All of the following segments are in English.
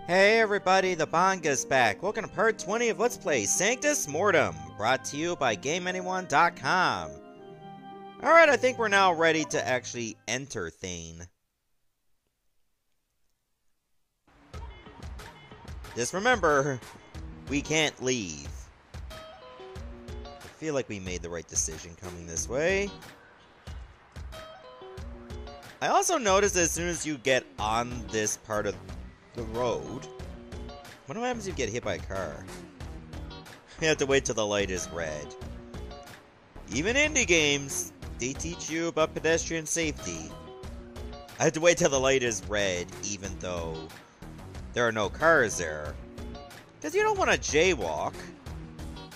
Hey everybody, the Banga's back. Welcome to part 20 of Let's Play Sanctus Mortem, brought to you by GameAnyone.com. Alright, I think we're now ready to actually enter Thain. Just remember, we can't leave. I feel like we made the right decision coming this way. I also noticed that as soon as you get on this part of the road, what happens if you get hit by a car? You have to wait till the light is red. Even indie games, they teach you about pedestrian safety. I have to wait till the light is red, even though there are no cars there. Because you don't want to jaywalk.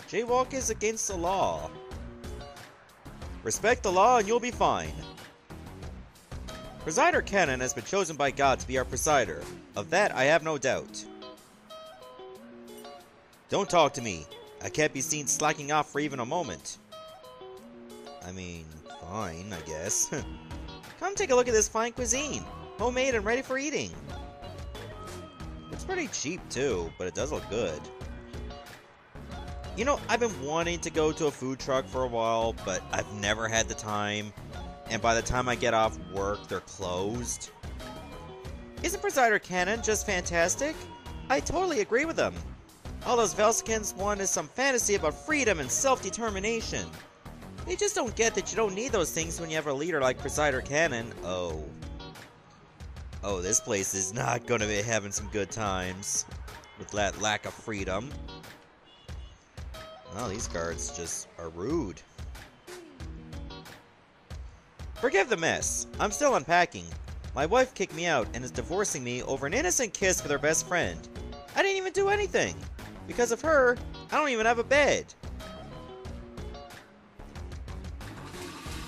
Jaywalk is against the law. Respect the law and you'll be fine. Presider Canon has been chosen by God to be our presider. Of that, I have no doubt. Don't talk to me. I can't be seen slacking off for even a moment. I mean, fine, I guess. Come take a look at this fine cuisine. Homemade and ready for eating. It's pretty cheap too, but it does look good. You know, I've been wanting to go to a food truck for a while, but I've never had the time. And by the time I get off work, they're closed. Isn't Presider Canon just fantastic? I totally agree with him. All those Velsikins want is some fantasy about freedom and self-determination. They just don't get that you don't need those things when you have a leader like Presider Canon. Oh, this place is not going to be having some good times with that lack of freedom. Well, these guards just are rude. Forgive the mess. I'm still unpacking. My wife kicked me out and is divorcing me over an innocent kiss with her best friend. I didn't even do anything. Because of her, I don't even have a bed.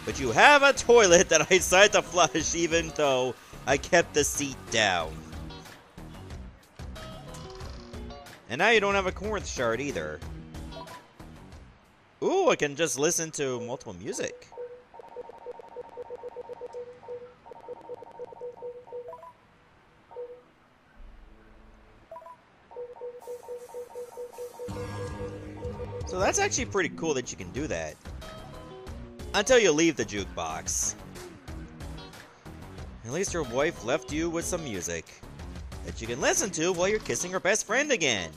But you have a toilet that I decided to flush even though I kept the seat down. And now you don't have a Corinth shard either. Ooh, I can just listen to multiple music. So that's actually pretty cool that you can do that. Until you leave the jukebox. At least your wife left you with some music that you can listen to while you're kissing her best friend again.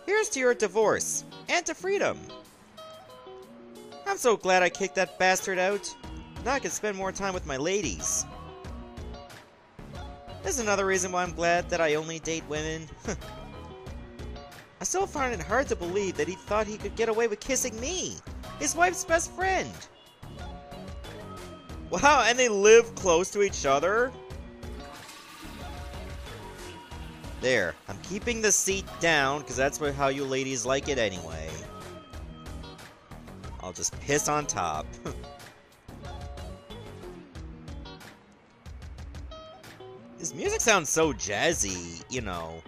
Here's to your divorce, and to freedom. I'm so glad I kicked that bastard out. Now I can spend more time with my ladies. This is another reason why I'm glad that I only date women. I still find it hard to believe that he thought he could get away with kissing me, his wife's best friend. Wow, and they live close to each other? There, I'm keeping the seat down, because that's how you ladies like it anyway. I'll just piss on top. This music sounds so jazzy, you know.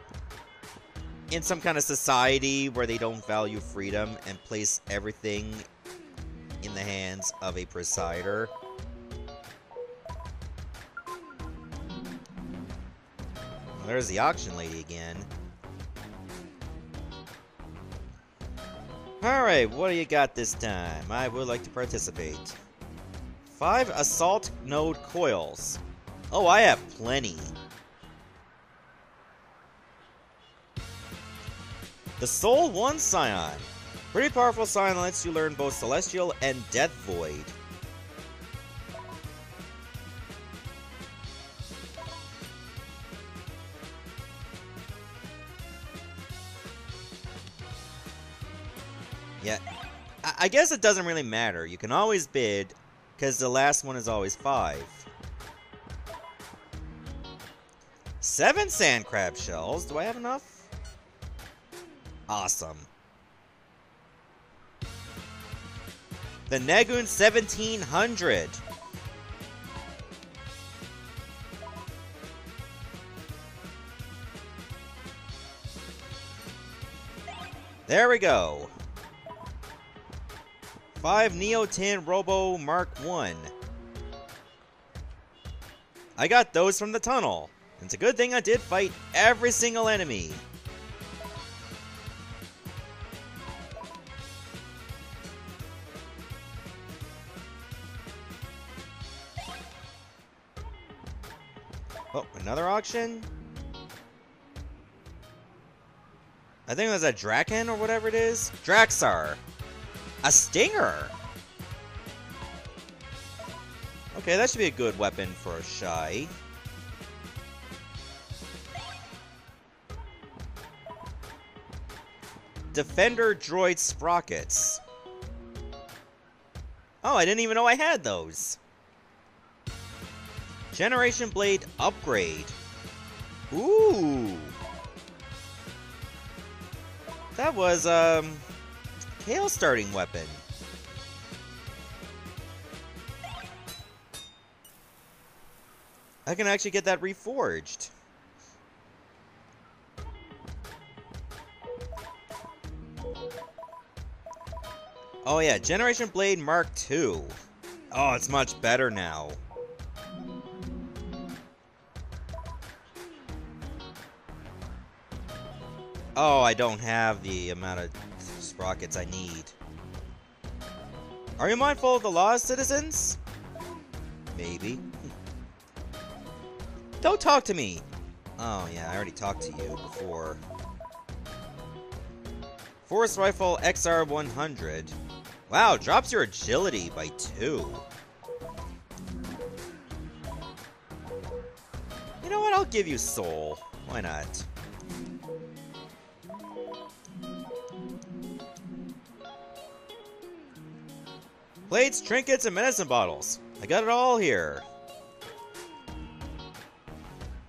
In some kind of society where they don't value freedom and place everything in the hands of a presider. Well, there's the auction lady again. Alright, what do you got this time? I would like to participate. 5 assault node coils. Oh, I have plenty. The Soul 1 Scion. Pretty powerful scion that lets you learn both Celestial and Death Void. Yeah, I guess it doesn't really matter. You can always bid, because the last one is always 5. 7 sand crab shells. Do I have enough? Awesome. The Nagoon 1700. There we go. 5 Neo 10 Robo Mark 1. I got those from the tunnel. It's a good thing I did fight every single enemy. Oh, another auction? I think it was a Draken or whatever it is. Draxar. A Stinger. Okay, that should be a good weapon for a Shy. Defender Droid Sprockets. Oh, I didn't even know I had those. Generation Blade Upgrade. Ooh. That was, Kale's starting weapon. I can actually get that reforged. Oh yeah, Generation Blade Mark II. Oh, it's much better now. Oh, I don't have the amount of sprockets I need. Are you mindful of the laws, citizens? Maybe. Don't talk to me! Oh yeah, I already talked to you before. Force Rifle XR100. Wow, drops your agility by 2. You know what, I'll give you Soul. Why not? Plates, trinkets, and medicine bottles. I got it all here.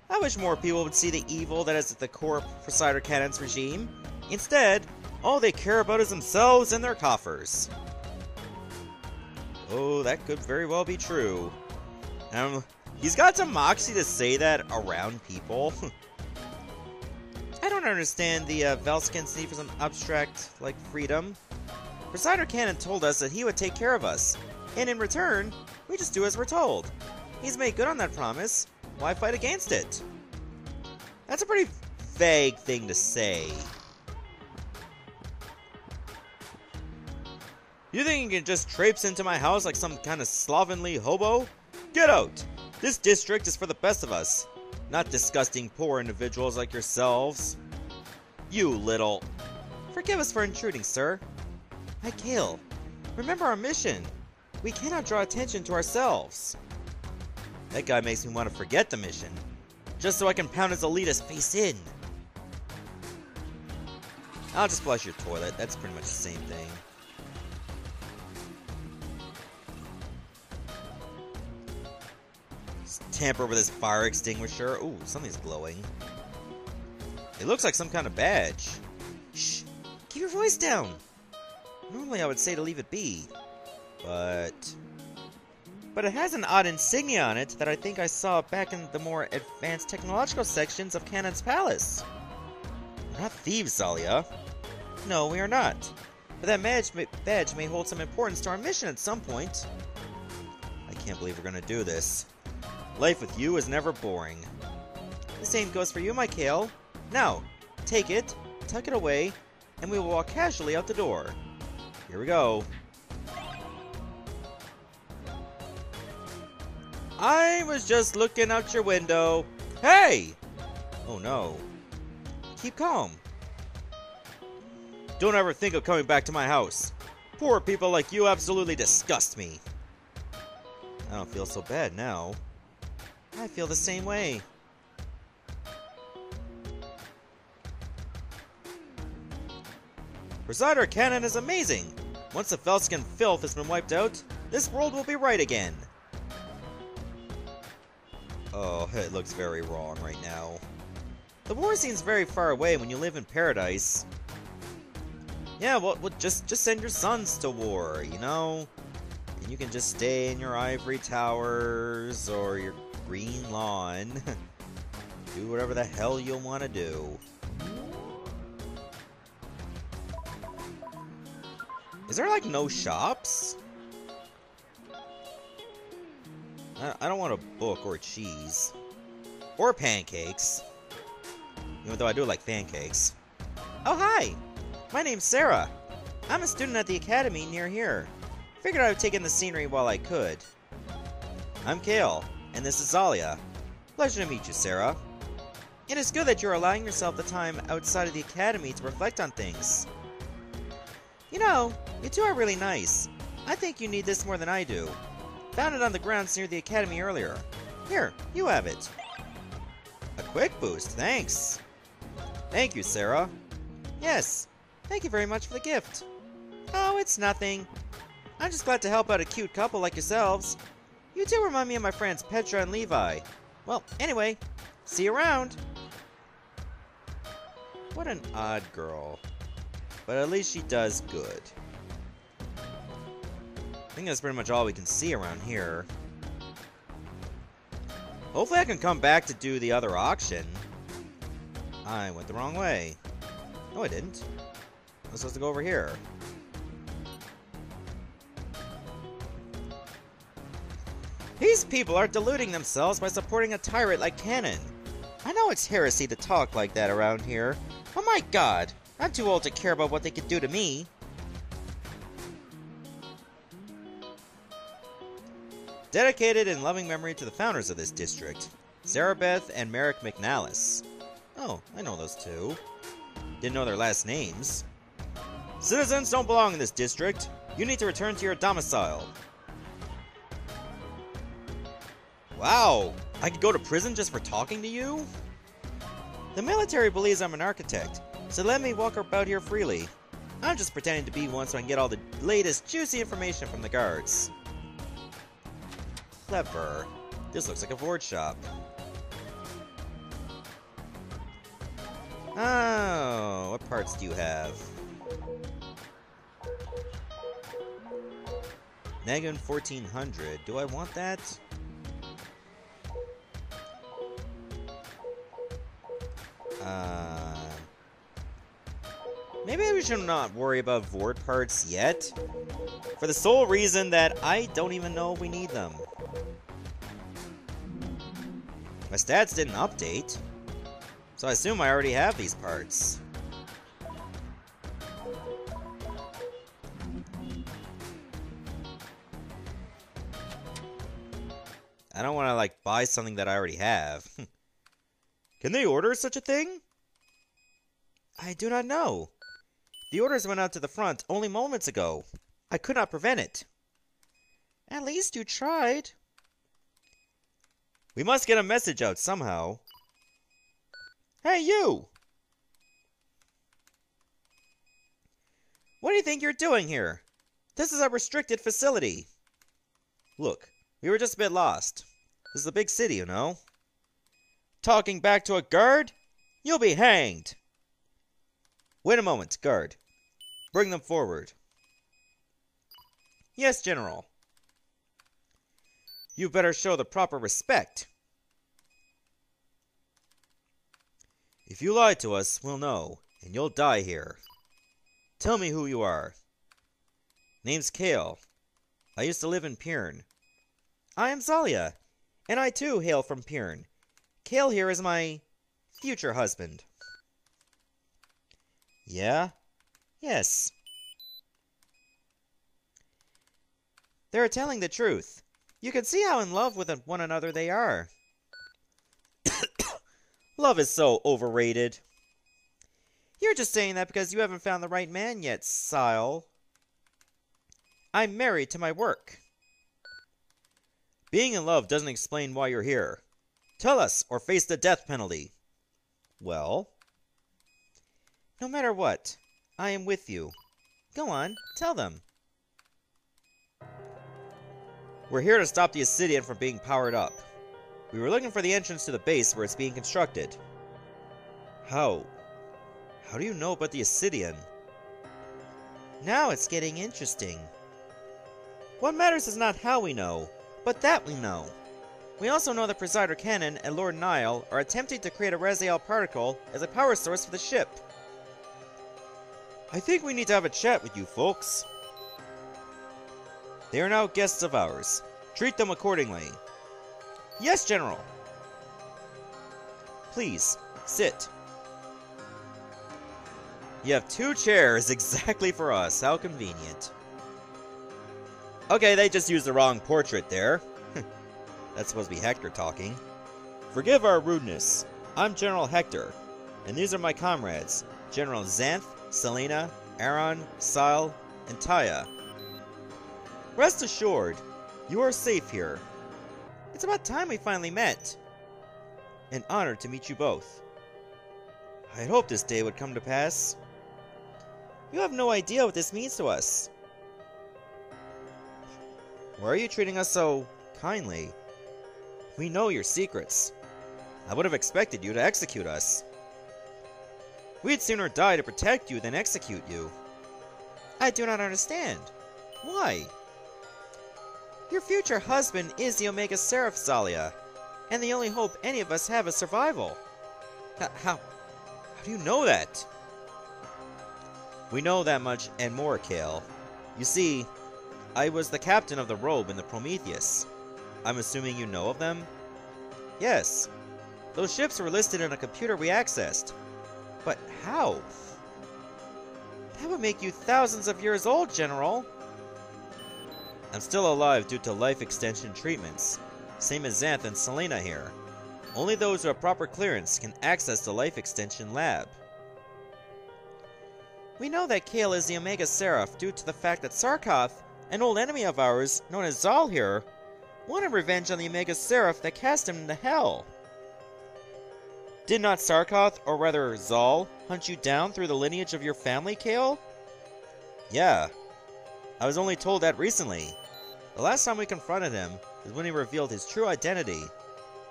I wish more people would see the evil that is at the core of Crusader Cannon's regime. Instead, all they care about is themselves and their coffers. Oh, that could very well be true. He's got some moxie to say that around people. I don't understand the Velskin's need for some abstract, like, freedom. Crusader Cannon told us that he would take care of us, and in return, we just do as we're told. He's made good on that promise. Why fight against it? That's a pretty vague thing to say. You think you can just traipse into my house like some kind of slovenly hobo? Get out! This district is for the best of us, not disgusting poor individuals like yourselves. You little... Forgive us for intruding, sir. Kale, remember our mission. We cannot draw attention to ourselves. That guy makes me want to forget the mission, just so I can pound his elitist face in. I'll just flush your toilet, that's pretty much the same thing. Just tamper with his fire extinguisher. Ooh, something's glowing. It looks like some kind of badge. Shh, keep your voice down. Normally I would say to leave it be, but it has an odd insignia on it that I think I saw back in the more advanced technological sections of Cannon's Palace. We're not thieves, Zalia. No, we are not. But that badge may hold some importance to our mission at some point. I can't believe we're gonna do this. Life with you is never boring. The same goes for you, my Kale. Now, take it, tuck it away, and we will walk casually out the door. Here we go. I was just looking out your window. Hey! Oh no. Keep calm. Don't ever think of coming back to my house. Poor people like you absolutely disgust me. I don't feel so bad now. I feel the same way. Crusader Cannon is amazing! Once the Velskin filth has been wiped out, this world will be right again. Oh, it looks very wrong right now. The war seems very far away when you live in paradise. Yeah, well just send your sons to war, you know? And you can just stay in your ivory towers or your green lawn. Do whatever the hell you'll want to do. Is there, like, no shops? I don't want a book or cheese. Or pancakes. Even though I do like pancakes. Oh, hi! My name's Sarah. I'm a student at the academy near here. Figured I would take in the scenery while I could. I'm Kale, and this is Zalia. Pleasure to meet you, Sarah. It is good that you're allowing yourself the time outside of the academy to reflect on things. You know, you two are really nice. I think you need this more than I do. Found it on the grounds near the academy earlier. Here, you have it. A quick boost, thanks. Thank you, Sarah. Yes, thank you very much for the gift. Oh, it's nothing. I'm just glad to help out a cute couple like yourselves. You two remind me of my friends Petra and Levi. Well, anyway, see you around. What an odd girl. But at least she does good. I think that's pretty much all we can see around here. Hopefully I can come back to do the other auction. I went the wrong way. No, I didn't. I was supposed to go over here. These people are deluding themselves by supporting a tyrant like Cannon. I know it's heresy to talk like that around here, but my god, I'm too old to care about what they could do to me. Dedicated in loving memory to the founders of this district, Sarah Beth and Merrick McNallis. Oh, I know those two. Didn't know their last names. Citizens don't belong in this district. You need to return to your domicile. Wow, I could go to prison just for talking to you? The military believes I'm an architect, so let me walk about here freely. I'm just pretending to be one so I can get all the latest juicy information from the guards. Clever. This looks like a board shop. Oh, what parts do you have? Negan 1400. Do I want that? Maybe we should not worry about Vord parts yet. For the sole reason that I don't even know if we need them. My stats didn't update, so I assume I already have these parts. I don't want to, like, buy something that I already have. Can they order such a thing? I do not know. The orders went out to the front only moments ago. I could not prevent it. At least you tried. We must get a message out somehow. Hey, you! What do you think you're doing here? This is a restricted facility. Look, we were just a bit lost. This is a big city, you know. Talking back to a guard? You'll be hanged! Wait a moment, guard. Bring them forward. Yes, General. You better show the proper respect. If you lie to us, we'll know, and you'll die here. Tell me who you are. Name's Kale. I used to live in Pirn. I am Zalia, and I too hail from Pirn. Kale here is my future husband. Yeah? Yes. They're telling the truth. You can see how in love with one another they are. Love is so overrated. You're just saying that because you haven't found the right man yet, Sile. I'm married to my work. Being in love doesn't explain why you're here. Tell us, or face the death penalty. Well? No matter what, I am with you. Go on, tell them. We're here to stop the Obsidian from being powered up. We were looking for the entrance to the base where it's being constructed. How? How do you know about the Obsidian? Now it's getting interesting. What matters is not how we know, but that we know. We also know that Presider Cannon and Lord Nile are attempting to create a Raziel particle as a power source for the ship. I think we need to have a chat with you folks. They are now guests of ours. Treat them accordingly. Yes, General. Please, sit. You have 2 chairs exactly for us. How convenient. Okay, they just used the wrong portrait there. That's supposed to be Hector talking. Forgive our rudeness. I'm General Hector, and these are my comrades, General Xanth, Selena, Aaron, Sile, and Taya. Rest assured, you are safe here. It's about time we finally met. An honor to meet you both. I had hoped this day would come to pass. You have no idea what this means to us. Why are you treating us so kindly? We know your secrets. I would have expected you to execute us. We'd sooner die to protect you than execute you. I do not understand. Why? Your future husband is the Omega Seraph, Zalia, and the only hope any of us have is survival. How do you know that? We know that much and more, Kale. You see, I was the captain of the Robe in the Prometheus. I'm assuming you know of them? Yes. Those ships were listed in a computer we accessed. But how? That would make you thousands of years old, General. I'm still alive due to life extension treatments. Same as Xanth and Selena here. Only those who have proper clearance can access the life extension lab. We know that Kale is the Omega Seraph due to the fact that Sarkoth, an old enemy of ours, known as Zal here, wanted revenge on the Omega Seraph that cast him into hell. Did not Sarkoth, or rather Zal, hunt you down through the lineage of your family, Kale? Yeah. I was only told that recently. The last time we confronted him is when he revealed his true identity,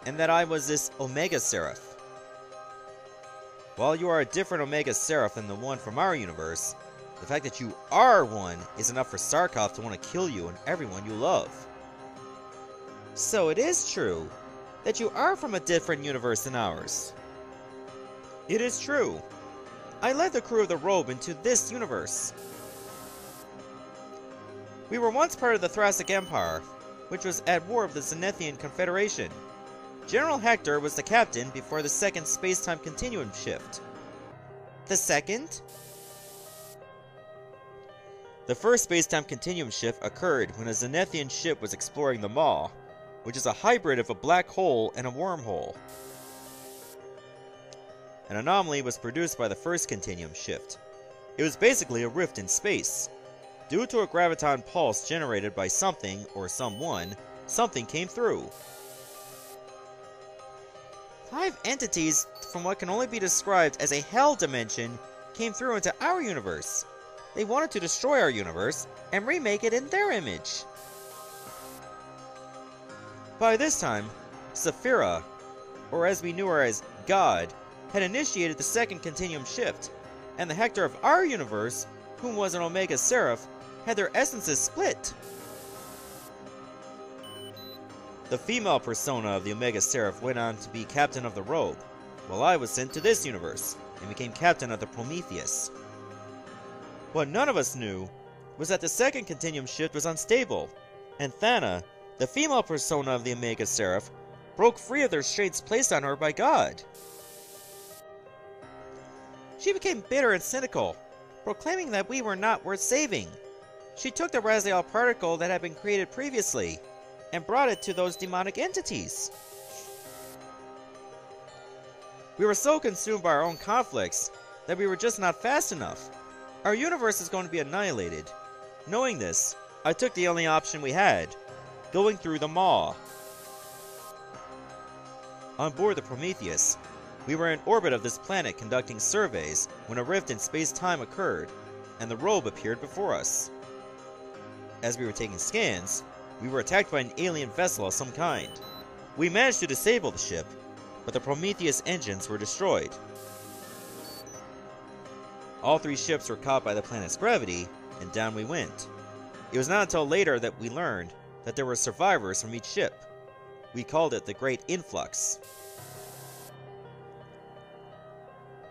and that I was this Omega Seraph. While you are a different Omega Seraph than the one from our universe, the fact that you are one is enough for Sarkoth to want to kill you and everyone you love. So it is true that you are from a different universe than ours. It is true. I led the crew of the Robe into this universe. We were once part of the Thracic Empire, which was at war with the Zenithian Confederation. General Hector was the captain before the second space-time continuum shift. The second? The first space-time continuum shift occurred when a Zenithian ship was exploring the Maw, which is a hybrid of a black hole and a wormhole. An anomaly was produced by the first continuum shift. It was basically a rift in space. Due to a graviton pulse generated by something or someone, something came through. 5 entities from what can only be described as a hell dimension came through into our universe. They wanted to destroy our universe and remake it in their image. By this time, Saphira, or as we knew her as God, had initiated the second continuum shift, and the Hector of our universe, whom was an Omega Seraph, had their essences split. The female persona of the Omega Seraph went on to be captain of the Robe, while I was sent to this universe and became captain of the Prometheus. What none of us knew was that the second continuum shift was unstable, and Thain, the female persona of the Omega Seraph, broke free of the restraints placed on her by God. She became bitter and cynical, proclaiming that we were not worth saving. She took the Raziel particle that had been created previously and brought it to those demonic entities. We were so consumed by our own conflicts that we were just not fast enough. Our universe is going to be annihilated. Knowing this, I took the only option we had, going through the Maw. On board the Prometheus, we were in orbit of this planet conducting surveys when a rift in space-time occurred, and the Robe appeared before us. As we were taking scans, we were attacked by an alien vessel of some kind. We managed to disable the ship, but the Prometheus engines were destroyed. All 3 ships were caught by the planet's gravity, and down we went. It was not until later that we learned that there were survivors from each ship. We called it the Great Influx.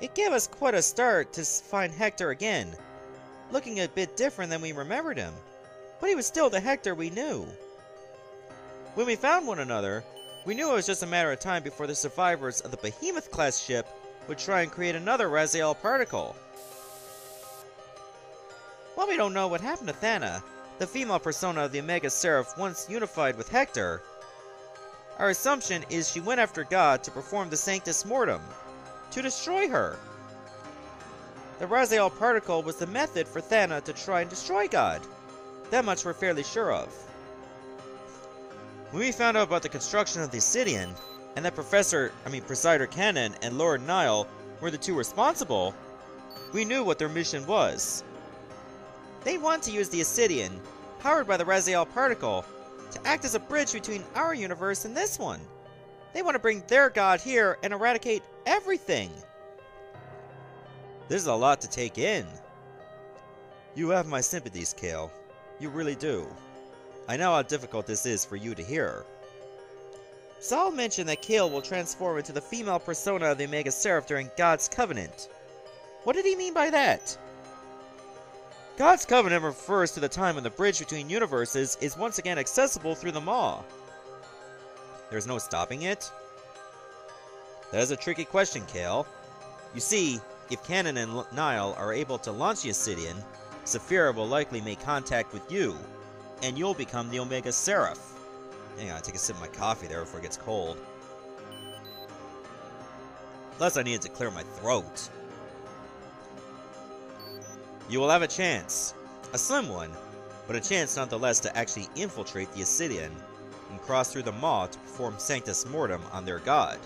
It gave us quite a start to find Hector again, looking a bit different than we remembered him, but he was still the Hector we knew. When we found one another, We knew it was just a matter of time before the survivors of the Behemoth-class ship would try and create another Raziel particle. While we don't know what happened to Thain, the female persona of the Omega Seraph once unified with Hector, our assumption is she went after God to perform the Sanctus Mortem, to destroy her. The Raziel particle was the method for Thain to try and destroy God. That much we're fairly sure of. When we found out about the construction of the Obsidian, and that Presider Cannon and Lord Nile were the two responsible, we knew what their mission was. They want to use the Obsidian, powered by the Raziel particle, to act as a bridge between our universe and this one. They want to bring their god here and eradicate everything. This is a lot to take in. You have my sympathies, Kale. You really do. I know how difficult this is for you to hear. Saul mentioned that Kale will transform into the female persona of the Omega Seraph during God's Covenant. What did he mean by that? God's Covenant refers to the time when the bridge between universes is once again accessible through the Maw. There's no stopping it? That is a tricky question, Kale. You see, if Cannon and Nile are able to launch the Obsidian, Saphira will likely make contact with you, and you'll become the Omega Seraph. Hang on, take a sip of my coffee there before it gets cold. Plus, I needed to clear my throat. You will have a chance. A slim one, but a chance nonetheless to actually infiltrate the Obsidian and cross through the Maw to perform Sanctus Mortem on their god.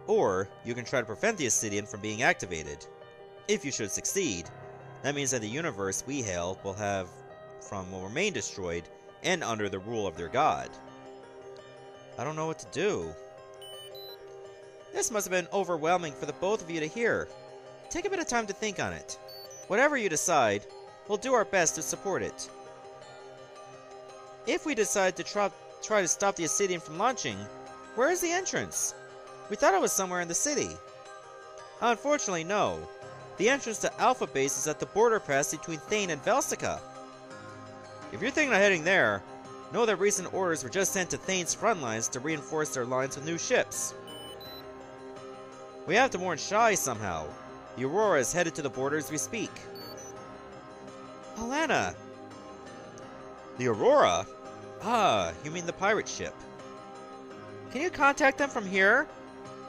Or, you can try to prevent the Obsidian from being activated. If you should succeed, that means that the universe we hail will remain destroyed and under the rule of their god. I don't know what to do. This must have been overwhelming for the both of you to hear. Take a bit of time to think on it. Whatever you decide, we'll do our best to support it. If we decide to try to stop the Obsidian from launching, where is the entrance? We thought it was somewhere in the city. Unfortunately, no. The entrance to Alpha Base is at the border pass between Thain and Velsica. If you're thinking of heading there, know that recent orders were just sent to Thain's front lines to reinforce their lines with new ships. We have to warn Shai somehow. The Aurora is headed to the border as we speak. Alana! The Aurora? Ah, you mean the pirate ship. Can you contact them from here?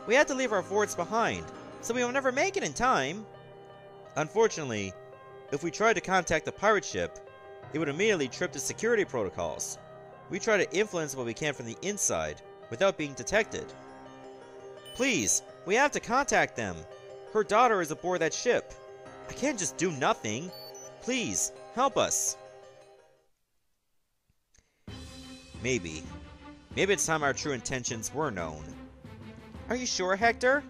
We had to leave our forts behind, so we will never make it in time. Unfortunately, if we tried to contact the pirate ship, it would immediately trip the security protocols. We try to influence what we can from the inside, without being detected. Please, we have to contact them. Her daughter is aboard that ship. I can't just do nothing. Please, help us. Maybe. Maybe it's time our true intentions were known. Are you sure, Hector?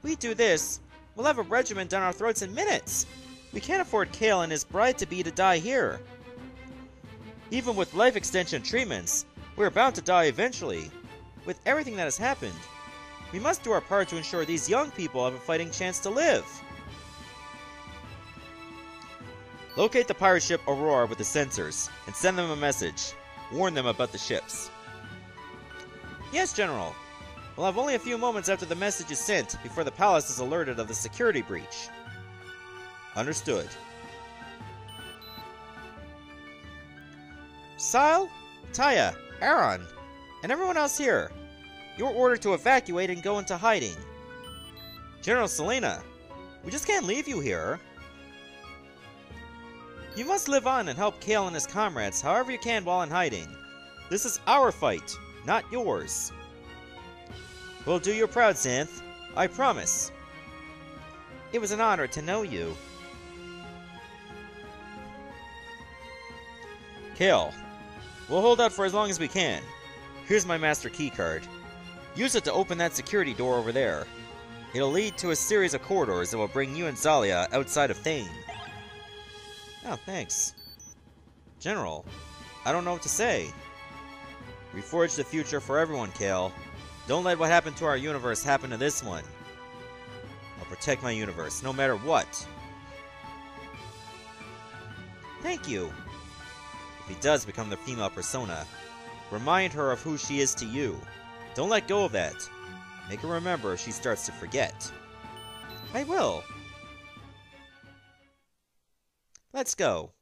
We do this, we'll have a regiment down our throats in minutes. We can't afford Kale and his bride-to-be to die here. Even with life extension treatments, we're bound to die eventually. With everything that has happened, we must do our part to ensure these young people have a fighting chance to live. Locate the pirate ship Aurora with the sensors, and send them a message. Warn them about the ships. Yes, General. We'll have only a few moments after the message is sent before the palace is alerted of the security breach. Understood. Sile, Taya, Aaron, and everyone else here. You're ordered to evacuate and go into hiding. General Selena, we just can't leave you here. You must live on and help Kale and his comrades however you can while in hiding. This is our fight, not yours. We'll do you proud, Xanth. I promise. It was an honor to know you. Kale, we'll hold out for as long as we can. Here's my master keycard. Use it to open that security door over there. It'll lead to a series of corridors that will bring you and Zalia outside of Thain. Oh, thanks. General, I don't know what to say. We forged the future for everyone, Kale. Don't let what happened to our universe happen to this one. I'll protect my universe, no matter what. Thank you. If he does become the female persona, Remind her of who she is to you. Don't let go of that. Make her remember if she starts to forget. I will. Let's go.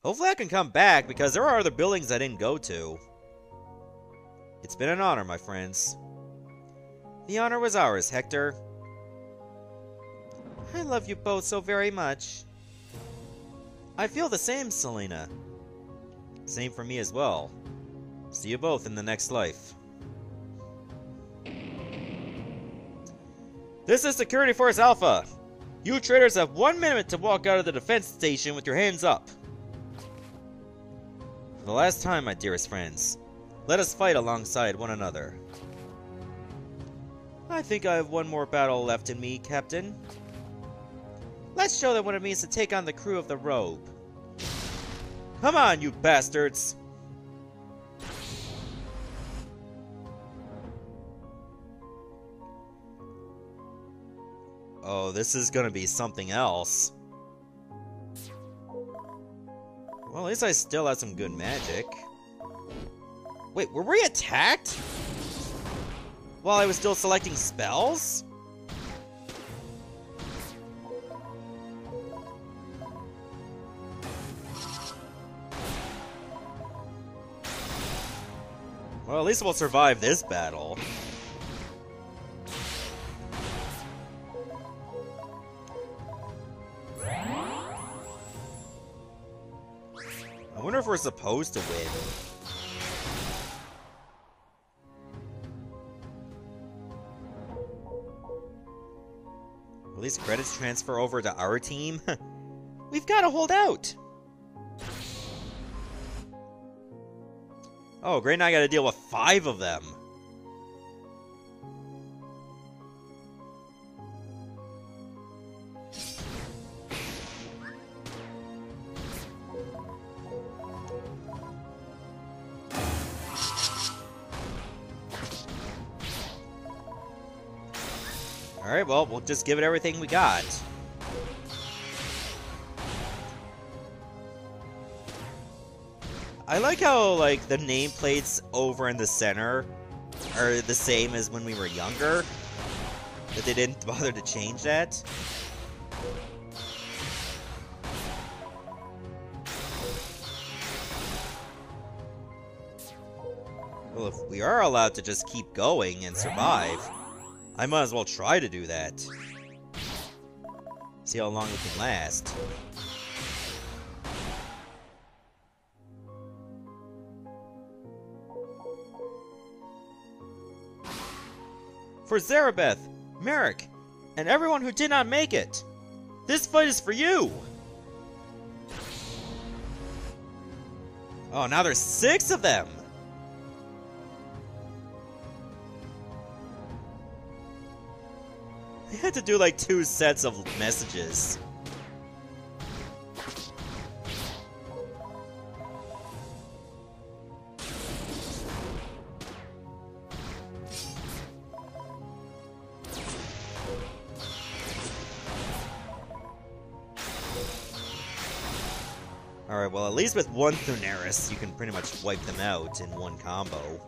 Hopefully I can come back, because there are other buildings I didn't go to. It's been an honor, my friends. The honor was ours, Hector. I love you both so very much. I feel the same, Selena. Same for me as well. See you both in the next life. This is Security Force Alpha. You traitors have 1 minute to walk out of the defense station with your hands up. For the last time, my dearest friends, let us fight alongside one another. I think I have one more battle left in me, Captain. Let's show them what it means to take on the crew of the Rogue. Come on, you bastards! Oh, this is gonna be something else. Well, at least I still have some good magic. Wait, were we attacked? While I was still selecting spells? Well, at least we'll survive this battle. I wonder if we're supposed to win. Will these credits transfer over to our team? We've got to hold out! Oh, great, now I gotta deal with 5 of them. Alright, well, we'll just give it everything we got. I like how, like, the nameplates over in the center are the same as when we were younger. That they didn't bother to change that. Well, if we are allowed to just keep going and survive, I might as well try to do that. See how long we can last. For Zarabeth, Merrick, and everyone who did not make it, this fight is for you! Oh, now there's 6 of them! I had to do like 2 sets of messages. Alright, well, at least with one Thunaris, you can pretty much wipe them out in one combo.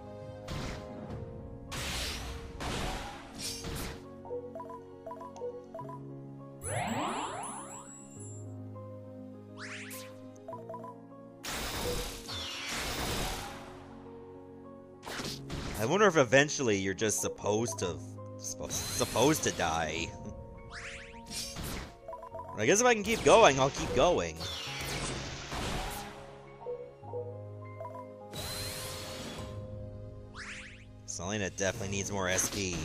I wonder if eventually you're just supposed to die. I guess if I can keep going, I'll keep going. Selena definitely needs more SP.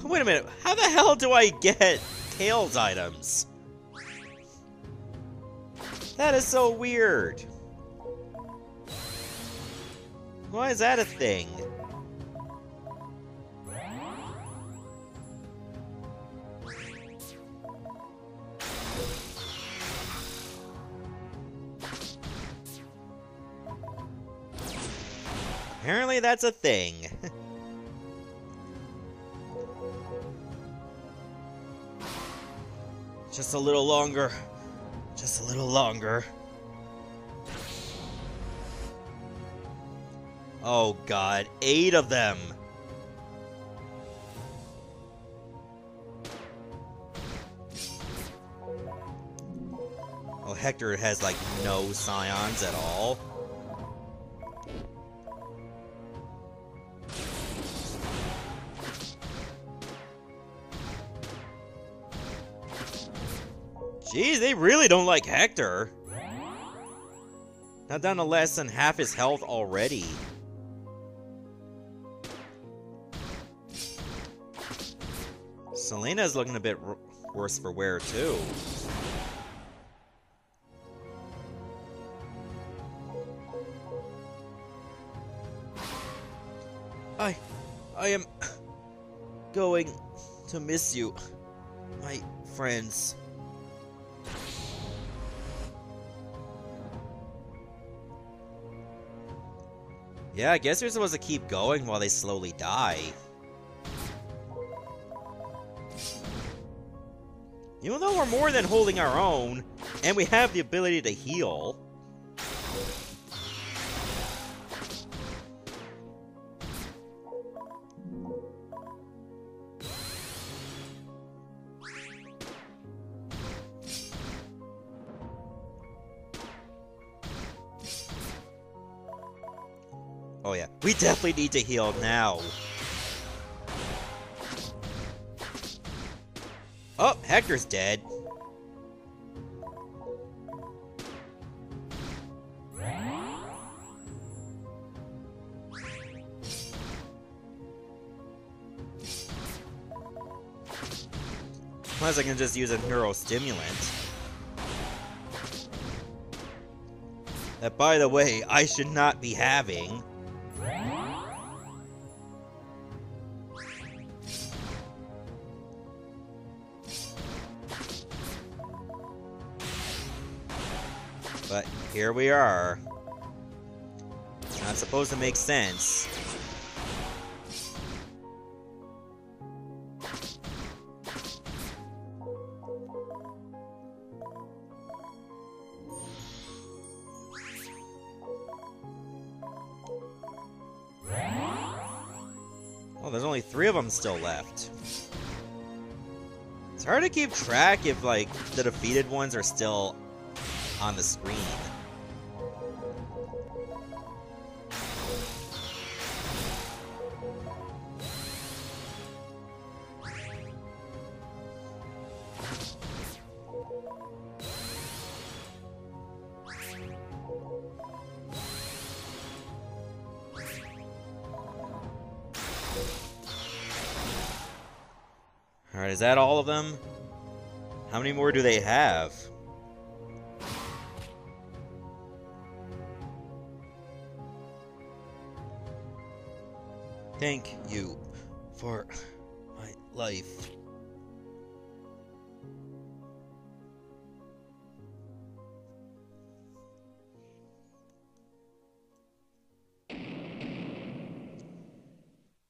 Wait a minute, how the hell do I get Kale's items? That is so weird. Why is that a thing? Apparently that's a thing. Just a little longer. Just a little longer. Oh god, 8 of them! Oh, Hector has, like, no scions at all. Jeez, they really don't like Hector. Now down to less than half his health already. Selena's looking a bit worse for wear, too. I am going to miss you, my friends. Yeah, I guess you're supposed to keep going while they slowly die. Even though we're more than holding our own, and we have the ability to heal. Oh yeah, we definitely need to heal now. Oh, Hector's dead. Unless I can just use a neurostimulant. That, by the way, I should not be having. But here we are. It's not supposed to make sense. Oh, there's only 3 of them still left. It's hard to keep track if, like, the defeated ones are still on the screen. Alright, is that all of them? How many more do they have? Thank you for my life.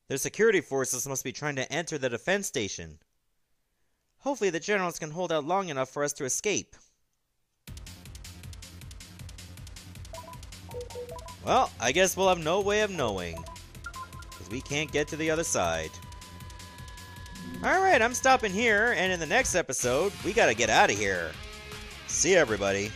Their security forces must be trying to enter the defense station. Hopefully the generals can hold out long enough for us to escape. Well, I guess we'll have no way of knowing. Because we can't get to the other side. Alright, I'm stopping here, and in the next episode, we gotta get out of here. See ya, everybody.